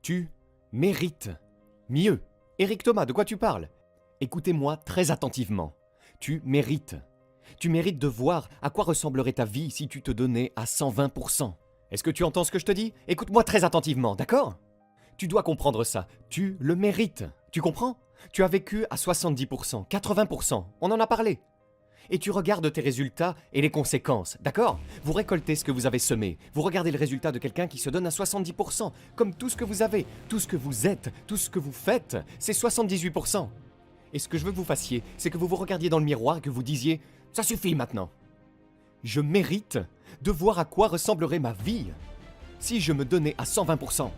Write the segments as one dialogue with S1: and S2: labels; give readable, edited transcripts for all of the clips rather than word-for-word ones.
S1: Tu mérites mieux. Éric Thomas, de quoi tu parles? Écoutez-moi très attentivement. Tu mérites. Tu mérites de voir à quoi ressemblerait ta vie si tu te donnais à 120%. Est-ce que tu entends ce que je te dis? Écoute-moi très attentivement, d'accord? Tu dois comprendre ça. Tu le mérites. Tu comprends? Tu as vécu à 70%, 80%. On en a parlé. Et tu regardes tes résultats et les conséquences, d'accord? Vous récoltez ce que vous avez semé. Vous regardez le résultat de quelqu'un qui se donne à 70%, comme tout ce que vous avez, tout ce que vous êtes, tout ce que vous faites, c'est 78%. Et ce que je veux que vous fassiez, c'est que vous vous regardiez dans le miroir et que vous disiez « Ça suffit maintenant !» Je mérite de voir à quoi ressemblerait ma vie si je me donnais à 120%.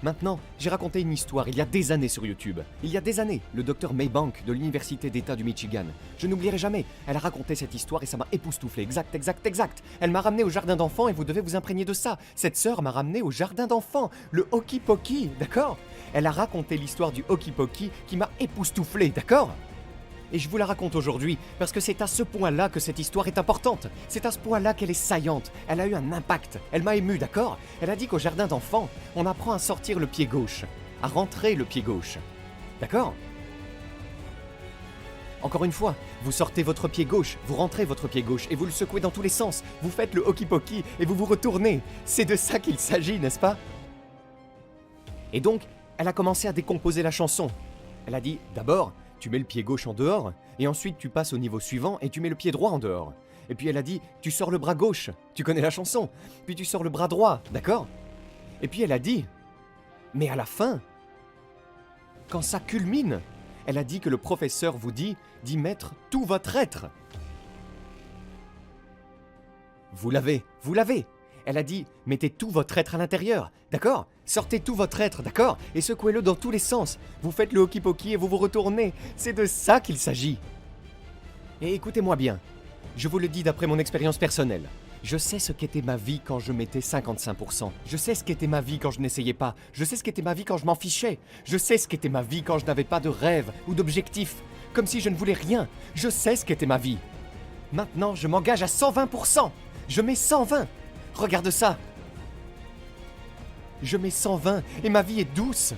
S1: Maintenant, j'ai raconté une histoire il y a des années sur YouTube. Il y a des années, le docteur Maybank de l'Université d'État du Michigan. Je n'oublierai jamais, elle a raconté cette histoire et ça m'a époustouflé. Exact. Elle m'a ramené au jardin d'enfants et vous devez vous imprégner de ça. Cette sœur m'a ramené au jardin d'enfants, le Hokey Pokey, d'accord? Elle a raconté l'histoire du Hokey Pokey qui m'a époustouflé, d'accord? Et je vous la raconte aujourd'hui parce que c'est à ce point-là que cette histoire est importante. C'est à ce point-là qu'elle est saillante. Elle a eu un impact. Elle m'a ému, d'accord? Elle a dit qu'au jardin d'enfants, on apprend à sortir le pied gauche, à rentrer le pied gauche. D'accord? Encore une fois, vous sortez votre pied gauche, vous rentrez votre pied gauche et vous le secouez dans tous les sens. Vous faites le Hokey Pokey et vous vous retournez. C'est de ça qu'il s'agit, n'est-ce pas? Et donc, elle a commencé à décomposer la chanson. Elle a dit, d'abord, tu mets le pied gauche en dehors, et ensuite tu passes au niveau suivant et tu mets le pied droit en dehors. Et puis elle a dit, tu sors le bras gauche, tu connais la chanson, puis tu sors le bras droit, d'accord? Et puis elle a dit, mais à la fin, quand ça culmine, elle a dit que le professeur vous dit d'y mettre tout votre être. Vous l'avez. Elle a dit, mettez tout votre être à l'intérieur, d'accord? Sortez tout votre être, d'accord? Et secouez-le dans tous les sens. Vous faites le Hokey Pokey et vous vous retournez. C'est de ça qu'il s'agit. Et écoutez-moi bien. Je vous le dis d'après mon expérience personnelle. Je sais ce qu'était ma vie quand je mettais 55%. Je sais ce qu'était ma vie quand je n'essayais pas. Je sais ce qu'était ma vie quand je m'en fichais. Je sais ce qu'était ma vie quand je n'avais pas de rêve ou d'objectif. Comme si je ne voulais rien. Je sais ce qu'était ma vie. Maintenant, je m'engage à 120%. Je mets 120. Regarde ça. Je mets 120 et ma vie est douce.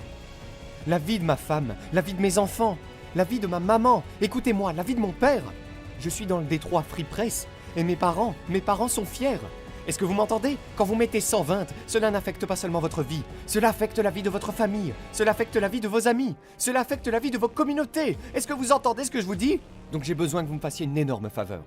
S1: La vie de ma femme, la vie de mes enfants, la vie de ma maman, écoutez-moi, la vie de mon père. Je suis dans le Détroit Free Press et mes parents sont fiers. Est-ce que vous m'entendez? Quand vous mettez 120, cela n'affecte pas seulement votre vie, cela affecte la vie de votre famille, cela affecte la vie de vos amis, cela affecte la vie de vos communautés. Est-ce que vous entendez ce que je vous dis? Donc j'ai besoin que vous me fassiez une énorme faveur.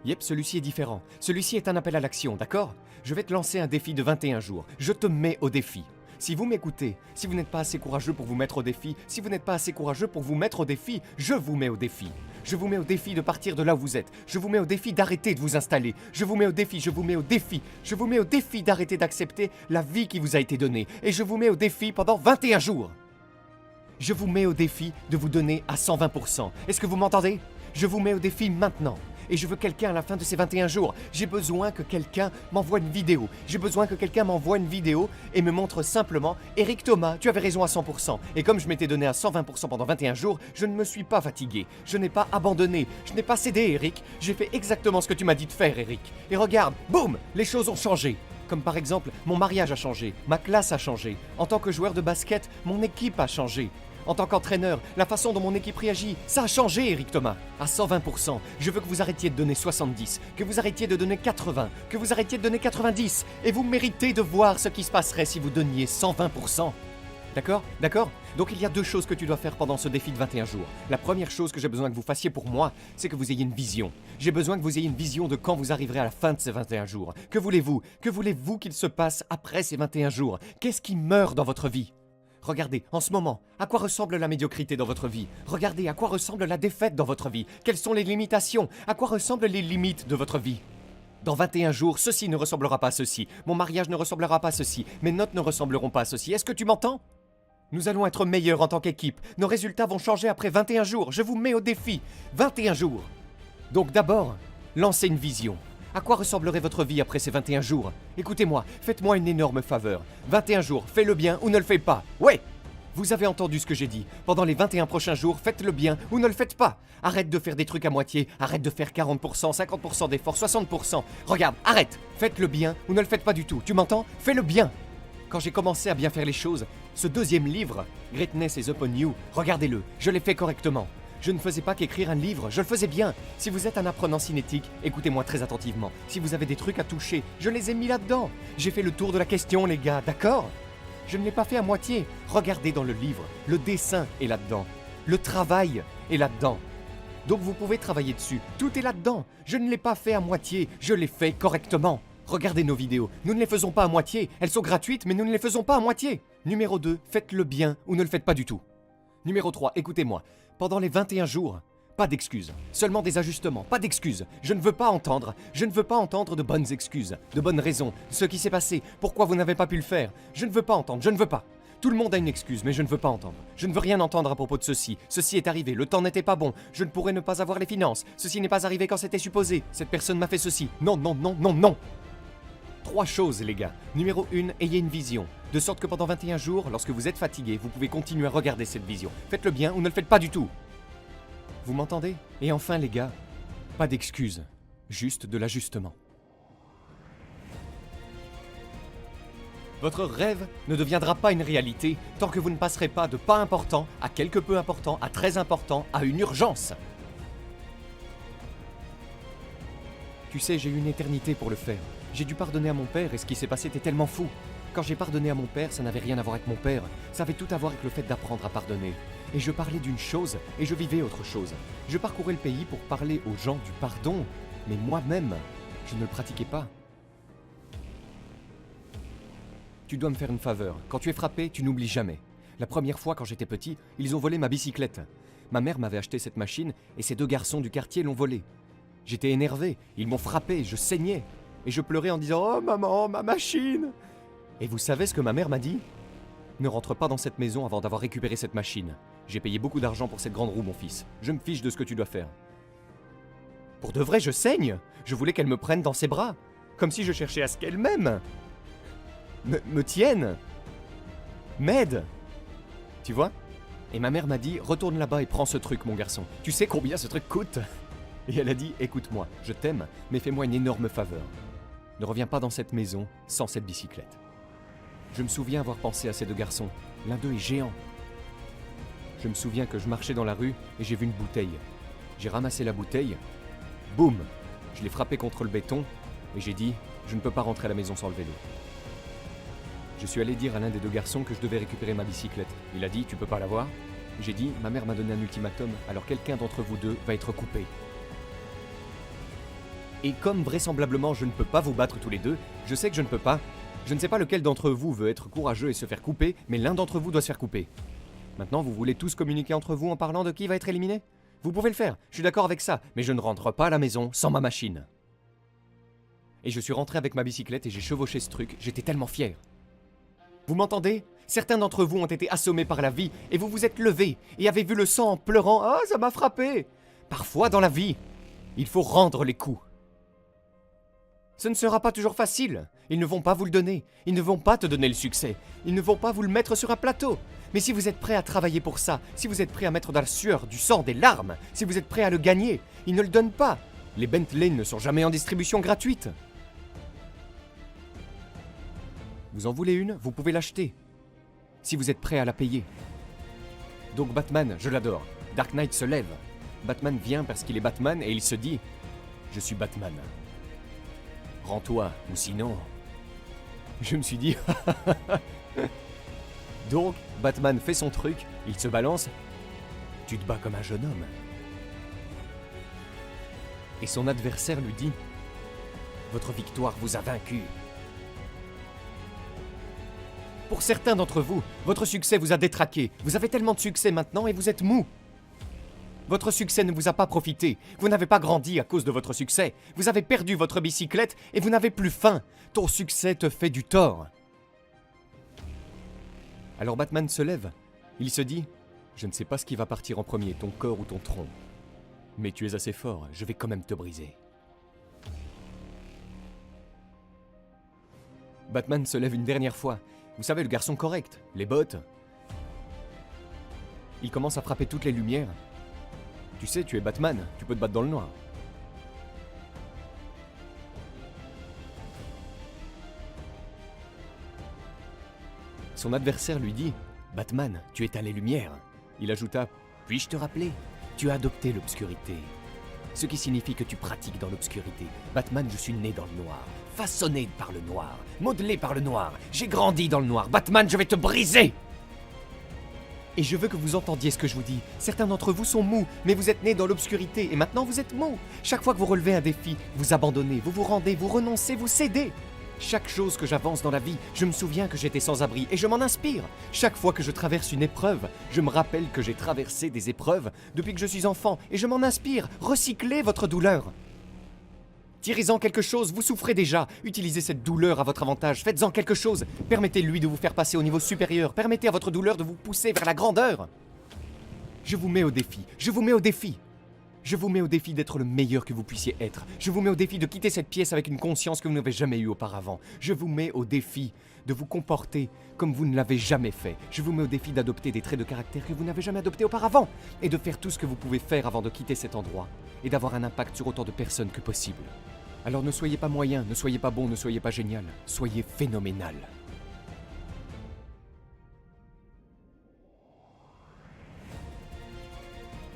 S1: Yep, celui-ci est différent. Celui-ci est un appel à l'action, d'accord? Je vais te lancer un défi de 21 jours. Je te mets au défi. Si vous m'écoutez, si vous n'êtes pas assez courageux pour vous mettre au défi, si vous n'êtes pas assez courageux pour vous mettre au défi, je vous mets au défi. Je vous mets au défi de partir de là où vous êtes. Je vous mets au défi d'arrêter de vous installer. Je vous mets au défi, je vous mets au défi. Je vous mets au défi d'arrêter d'accepter la vie qui vous a été donnée. Et je vous mets au défi pendant 21 jours. Je vous mets au défi de vous donner à 120%. Est-ce que vous m'entendez? Je vous mets au défi maintenant. Et je veux quelqu'un à la fin de ces 21 jours. J'ai besoin que quelqu'un m'envoie une vidéo. J'ai besoin que quelqu'un m'envoie une vidéo et me montre simplement « Éric Thomas, tu avais raison à 100%. » Et comme je m'étais donné à 120% pendant 21 jours, je ne me suis pas fatigué. Je n'ai pas abandonné. Je n'ai pas cédé, Éric. J'ai fait exactement ce que tu m'as dit de faire, Éric. Et regarde, boum, les choses ont changé. Comme par exemple, mon mariage a changé, ma classe a changé. En tant que joueur de basket, mon équipe a changé. En tant qu'entraîneur, la façon dont mon équipe réagit, ça a changé, Éric Thomas. À 120%, je veux que vous arrêtiez de donner 70, que vous arrêtiez de donner 80, que vous arrêtiez de donner 90. Et vous méritez de voir ce qui se passerait si vous donniez 120%. D'accord? D'accord? Donc il y a deux choses que tu dois faire pendant ce défi de 21 jours. La première chose que j'ai besoin que vous fassiez pour moi, c'est que vous ayez une vision. J'ai besoin que vous ayez une vision de quand vous arriverez à la fin de ces 21 jours. Que voulez-vous? Que voulez-vous qu'il se passe après ces 21 jours? Qu'est-ce qui meurt dans votre vie? Regardez, en ce moment, à quoi ressemble la médiocrité dans votre vie? Regardez, à quoi ressemble la défaite dans votre vie? Quelles sont les limitations? À quoi ressemblent les limites de votre vie? Dans 21 jours, ceci ne ressemblera pas à ceci. Mon mariage ne ressemblera pas à ceci. Mes notes ne ressembleront pas à ceci. Est-ce que tu m'entends? Nous allons être meilleurs en tant qu'équipe. Nos résultats vont changer après 21 jours. Je vous mets au défi. 21 jours. Donc d'abord, lancez une vision. À quoi ressemblerait votre vie après ces 21 jours? Écoutez-moi, faites-moi une énorme faveur. 21 jours, fais le bien ou ne le fais pas. Ouais! Vous avez entendu ce que j'ai dit. Pendant les 21 prochains jours, faites le bien ou ne le faites pas. Arrête de faire des trucs à moitié. Arrête de faire 40%, 50% d'efforts, 60%. Regarde, arrête. Faites le bien ou ne le faites pas du tout. Tu m'entends? Fais le bien. Quand j'ai commencé à bien faire les choses, ce deuxième livre, Greatness is Upon You, regardez-le, je l'ai fait correctement. Je ne faisais pas qu'écrire un livre, je le faisais bien. Si vous êtes un apprenant cinétique, écoutez-moi très attentivement. Si vous avez des trucs à toucher, je les ai mis là-dedans. J'ai fait le tour de la question, les gars, d'accord? Je ne l'ai pas fait à moitié. Regardez dans le livre, le dessin est là-dedans. Le travail est là-dedans. Donc vous pouvez travailler dessus, tout est là-dedans. Je ne l'ai pas fait à moitié, je l'ai fait correctement. Regardez nos vidéos, nous ne les faisons pas à moitié. Elles sont gratuites, mais nous ne les faisons pas à moitié. Numéro 2, faites-le bien ou ne le faites pas du tout. Numéro 3, écoutez-moi. Pendant les 21 jours, pas d'excuses, seulement des ajustements, pas d'excuses. Je ne veux pas entendre de bonnes excuses, de bonnes raisons, ce qui s'est passé, pourquoi vous n'avez pas pu le faire. Je ne veux pas entendre, je ne veux pas. Tout le monde a une excuse, mais je ne veux pas entendre. Je ne veux rien entendre à propos de ceci. Ceci est arrivé, le temps n'était pas bon, je ne pourrais ne pas avoir les finances. Ceci n'est pas arrivé quand c'était supposé. Cette personne m'a fait ceci. Non, non, non, non, non. 3 choses, les gars. Numéro 1, ayez une vision. De sorte que pendant 21 jours, lorsque vous êtes fatigué, vous pouvez continuer à regarder cette vision. Faites-le bien ou ne le faites pas du tout. Vous m'entendez? Et enfin, les gars, pas d'excuses, juste de l'ajustement. Votre rêve ne deviendra pas une réalité tant que vous ne passerez pas de pas important à quelque peu important à très important à une urgence. Tu sais, j'ai eu une éternité pour le faire. J'ai dû pardonner à mon père et ce qui s'est passé était tellement fou. Quand j'ai pardonné à mon père, ça n'avait rien à voir avec mon père. Ça avait tout à voir avec le fait d'apprendre à pardonner. Et je parlais d'une chose et je vivais autre chose. Je parcourais le pays pour parler aux gens du pardon, mais moi-même, je ne le pratiquais pas. Tu dois me faire une faveur. Quand tu es frappé, tu n'oublies jamais. La première fois, quand j'étais petit, ils ont volé ma bicyclette. Ma mère m'avait acheté cette machine et ces 2 garçons du quartier l'ont volée. J'étais énervé, ils m'ont frappé, je saignais. Et je pleurais en disant « Oh maman, ma machine !» Et vous savez ce que ma mère m'a dit? Ne rentre pas dans cette maison avant d'avoir récupéré cette machine. J'ai payé beaucoup d'argent pour cette grande roue, mon fils. Je me fiche de ce que tu dois faire. Pour de vrai, je saigne. Je voulais qu'elle me prenne dans ses bras. Comme si je cherchais à ce qu'elle m'aime. Me tienne. M'aide. Tu vois? Et ma mère m'a dit, retourne là-bas et prends ce truc, mon garçon. Tu sais combien ce truc coûte? Et elle a dit, écoute-moi, je t'aime, mais fais-moi une énorme faveur. Ne reviens pas dans cette maison sans cette bicyclette. Je me souviens avoir pensé à ces 2 garçons. L'un d'eux est géant. Je me souviens que je marchais dans la rue et j'ai vu une bouteille. J'ai ramassé la bouteille. Boum! Je l'ai frappé contre le béton et j'ai dit, je ne peux pas rentrer à la maison sans le vélo. Je suis allé dire à l'un des 2 garçons que je devais récupérer ma bicyclette. Il a dit, tu peux pas l'avoir? J'ai dit, ma mère m'a donné un ultimatum, alors quelqu'un d'entre vous 2 va être coupé. Et comme vraisemblablement je ne peux pas vous battre tous les 2, je sais que je ne peux pas. Je ne sais pas lequel d'entre vous veut être courageux et se faire couper, mais l'un d'entre vous doit se faire couper. Maintenant, vous voulez tous communiquer entre vous en parlant de qui va être éliminé? Vous pouvez le faire, je suis d'accord avec ça, mais je ne rentre pas à la maison sans ma machine. Et je suis rentré avec ma bicyclette et j'ai chevauché ce truc, j'étais tellement fier. Vous m'entendez? Certains d'entre vous ont été assommés par la vie et vous vous êtes levés et avez vu le sang en pleurant « Ah, ça m'a frappé !» Parfois dans la vie, il faut rendre les coups. Ce ne sera pas toujours facile. Ils ne vont pas vous le donner. Ils ne vont pas te donner le succès. Ils ne vont pas vous le mettre sur un plateau. Mais si vous êtes prêt à travailler pour ça, si vous êtes prêt à mettre de la sueur, du sang, des larmes, si vous êtes prêt à le gagner, ils ne le donnent pas. Les Bentley ne sont jamais en distribution gratuite. Vous en voulez une? Vous pouvez l'acheter. Si vous êtes prêt à la payer. Donc Batman, je l'adore. Dark Knight se lève. Batman vient parce qu'il est Batman et il se dit « Je suis Batman. Rends-toi, ou sinon... » Je me suis dit « Donc, Batman fait son truc, il se balance. Tu te bats comme un jeune homme. » Et son adversaire lui dit « Votre victoire vous a vaincu. » Pour certains d'entre vous, votre succès vous a détraqué. Vous avez tellement de succès maintenant et vous êtes mou. Votre succès ne vous a pas profité. Vous n'avez pas grandi à cause de votre succès. Vous avez perdu votre bicyclette et vous n'avez plus faim. Ton succès te fait du tort. Alors Batman se lève. Il se dit « Je ne sais pas ce qui va partir en premier, ton corps ou ton tronc. Mais tu es assez fort, je vais quand même te briser. » Batman se lève une dernière fois. Vous savez, le garçon correct, les bottes. Il commence à frapper toutes les lumières. Tu sais, tu es Batman, tu peux te battre dans le noir. Son adversaire lui dit « Batman, tu éteins les lumières ». Il ajouta « Puis-je te rappeler, tu as adopté l'obscurité. Ce qui signifie que tu pratiques dans l'obscurité. Batman, je suis né dans le noir, façonné par le noir, modelé par le noir. J'ai grandi dans le noir. Batman, je vais te briser !» Et je veux que vous entendiez ce que je vous dis. Certains d'entre vous sont mous, mais vous êtes nés dans l'obscurité et maintenant vous êtes mous. Chaque fois que vous relevez un défi, vous abandonnez, vous vous rendez, vous renoncez, vous cédez. Chaque chose que j'avance dans la vie, je me souviens que j'étais sans abri et je m'en inspire. Chaque fois que je traverse une épreuve, je me rappelle que j'ai traversé des épreuves depuis que je suis enfant et je m'en inspire. Recyclez votre douleur. Tirez-en quelque chose, vous souffrez déjà. Utilisez cette douleur à votre avantage, faites-en quelque chose. Permettez-lui de vous faire passer au niveau supérieur. Permettez à votre douleur de vous pousser vers la grandeur. Je vous mets au défi, je vous mets au défi. Je vous mets au défi d'être le meilleur que vous puissiez être. Je vous mets au défi de quitter cette pièce avec une conscience que vous n'avez jamais eue auparavant. Je vous mets au défi de vous comporter comme vous ne l'avez jamais fait. Je vous mets au défi d'adopter des traits de caractère que vous n'avez jamais adoptés auparavant. Et de faire tout ce que vous pouvez faire avant de quitter cet endroit. Et d'avoir un impact sur autant de personnes que possible. Alors ne soyez pas moyen, ne soyez pas bon, ne soyez pas génial. Soyez phénoménal.